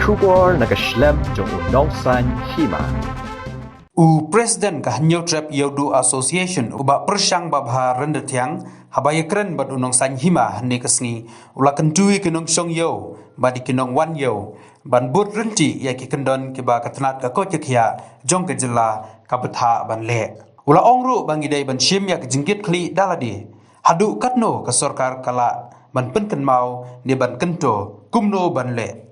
Kubor nagaslem jong unongsan Hima. President ka Hynñiewtrep Ïewduh Association uba persang babha rendetiang habaya keren bad unongsan Hima ni kesngi ula kendui kinong song yo badi kinong wan yo ban bud renti ya ki kendon ki ba katnat ka kochekya jong ke jela ka betha ban le ula ongru bangidai ban shim ya jingkit kli daladi hadu katno ka sarkar kala ban penken mau ni ban kento kumno ban le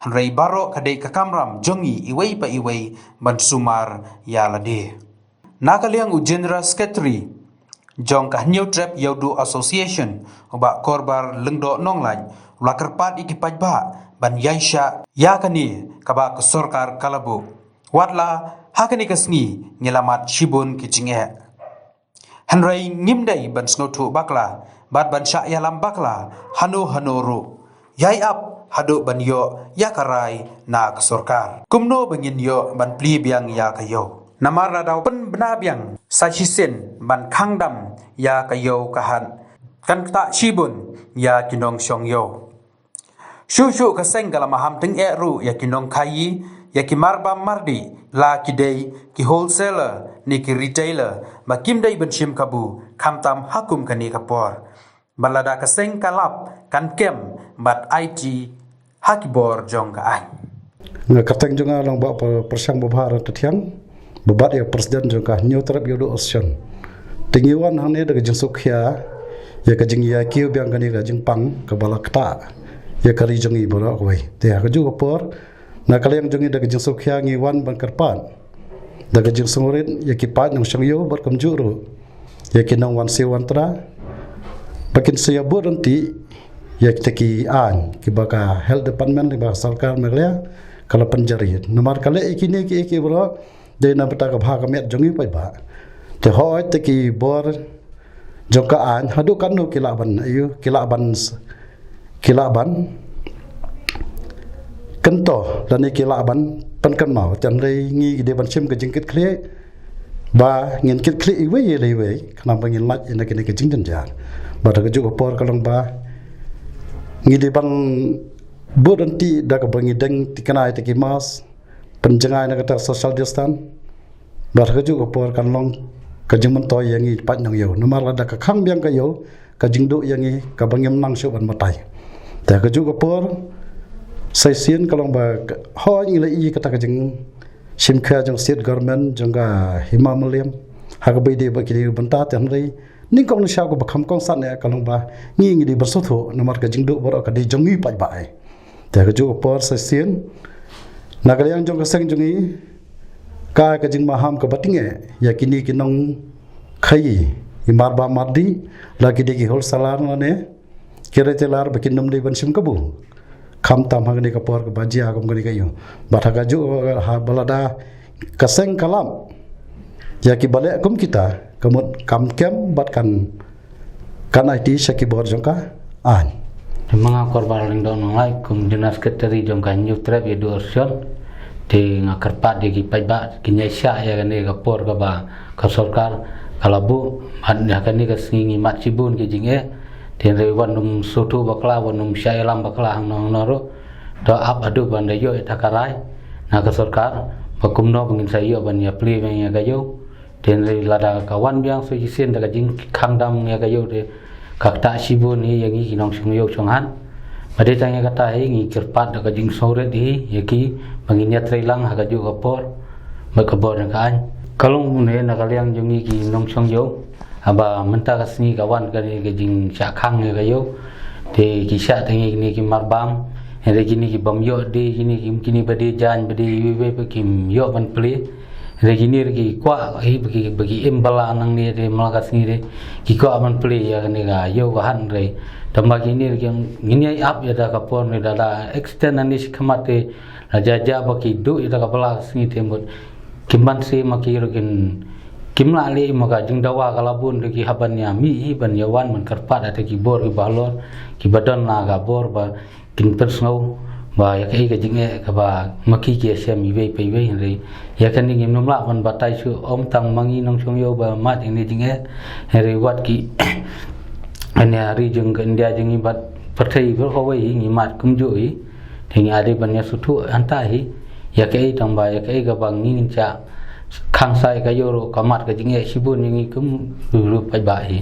Hanrei baro kadai ka kamram jongi iwei pa iwei ban sumar ya lade. Nakaliang u General Secretary jong ka Hynñiewtrep Ïewduh Association uba korbar lengdo nonglaj ula kerpat ikipaj ba ban yaisha ya kani kaba ka sorkar kalabu. Watla hakani kasngi ngelamat shibun kicinghe. Hanrei ngimdai ban snotu bakla bat ban sya yalam bakla hanu ru. Yai ap hadu ban yo ya karai na kesorkar kumno bangin yo ban pli biang ya kayo namar na daw pen bena biang sa hisen ban khangdam ya kayo kahan kan ta shibun ya kinong syong yo shu kaseng kala maham teng ru ya kinong kayi ya ki marbam mardi la kidei ki wholesaler ni ki retailer makim dai ban shim kabu khamtam hakum kani kapor balada kaseng kalap kan kem bat IT hakibor jong ka ai ngakateng jonga long ba persang babhar tetiang babat ya presiden jong ka Hynñiewtrep Ïewduh Association tingiwan hane de jing sukhya ya ka jing ya kiu biang kani ka jing pang ka balakta ya kari jongi bora koi te ha ju por na kaleng jongi de jing sukhya ngiwan ban karpan de jing sungurit ya ki pat nang syang yo bar kamjuru ya ki nang wan sewan tra bakin saya berhenti ya kita ki an ki baka health department di baka sarkar merlia kala penjari nomor kale ikini ki bro de na bata ka bha ka met jongi pai ba te hoi te ki bor joka an hadu kanu kilaban ayu kilaban kento dan kilaban penkan mau chan rei ngi de ban sim ka jingkit kle ba ngin kit kle iwe ye lewe kana bangin lat ina kini ka jingdan jar ba ta ju por kalong ba ngidi bang berhenti dah kebangi deng tikanai teki mas penjengai nak kata social distance berkeju kepor kan long kajing mentoy yang i pat nang yo nomor ada ka kham biang ka yo kajing du yang i ka bangem nang shu ban matai ta keju kepor sai sien kalong ba ho ngi le i kata kajing sim kha jong state government jong ga Hima meliam ha ka bai de ba ki banta tan rei ning kong sha ko bakham kong san ya kalong ba ngi di bersotho nomor ka jingdu bor ka di jongi pai bai ta ka ju por sa sien nagalyang jong ka seng jongi ka jing maham ka batinge ya kini kinong khai i Marbam mardi lagi di hol salar ne kere telar bakin nom de ban sim kabu kham tam hang ni ka por ka bajia kom gani kayo batha ka ju ha balada ka seng kalam ya ki bale kum kita kemud kam kem bat kan IT syaki bor jongka an mga korban ling don ngai kum General Secretary jongka Hynñiewtrep Ïewduh Association ti ngakarpat di ki paiba kinyasya ya kani ka por ka ba ka sarkar kalabu ada kani ka singi mat cibun ki jinge ti rewan num sotu bakla wanum syailam bakla hang noro do ap adu banda yo itakarai na ka sarkar bakumno bangin sayo ban ya pli ban ya gayo den lada kawan biang so jisen daga jing khangdam ya gayo de kakta sibun hi yang i kinong sung yo chonghan bade tanya kata hi ngi kirpat daga jing sore di yaki banginya trailang ha gajo kapor makabor ka an kalong ne na kalyang jongi ki nong sung yo aba menta kasni kawan kani ga jing sha khang ya gayo de ki sha tangi ni ki marbam hele kini ki bam yo de kini bade jan bade we kim yo ban pli regini regi kwa hi bagi imbala nang ni de malakas ni de ki ko aman play ya ni ga yo ga han re tamba gini regi ngini ap ya da kapor ni da extend ani sikhamate raja baki du ida ka balas ni temut kimban se maki rogin kimla le maka jing dawa kalabun regi haban ya mi hi ban yawan man karpat ate ki bor ki balor ki badan na ga bor ba kin persno ba ya kai ga jinge ka ba maki ki sem iwe pe iwe re ya kan ni ngim la ban batai su om tang mangi nong song yo ba mat ini jinge re wat ki anya ri jung ga india jingi bat pathai ber ho wei ngi mat kum ju i thì ada banyak sutu antahi ya kei tambah ya kei gabang ngin cha khang sai ka yoro kamat ka jinge sibun ngi kum dulu pai ba hi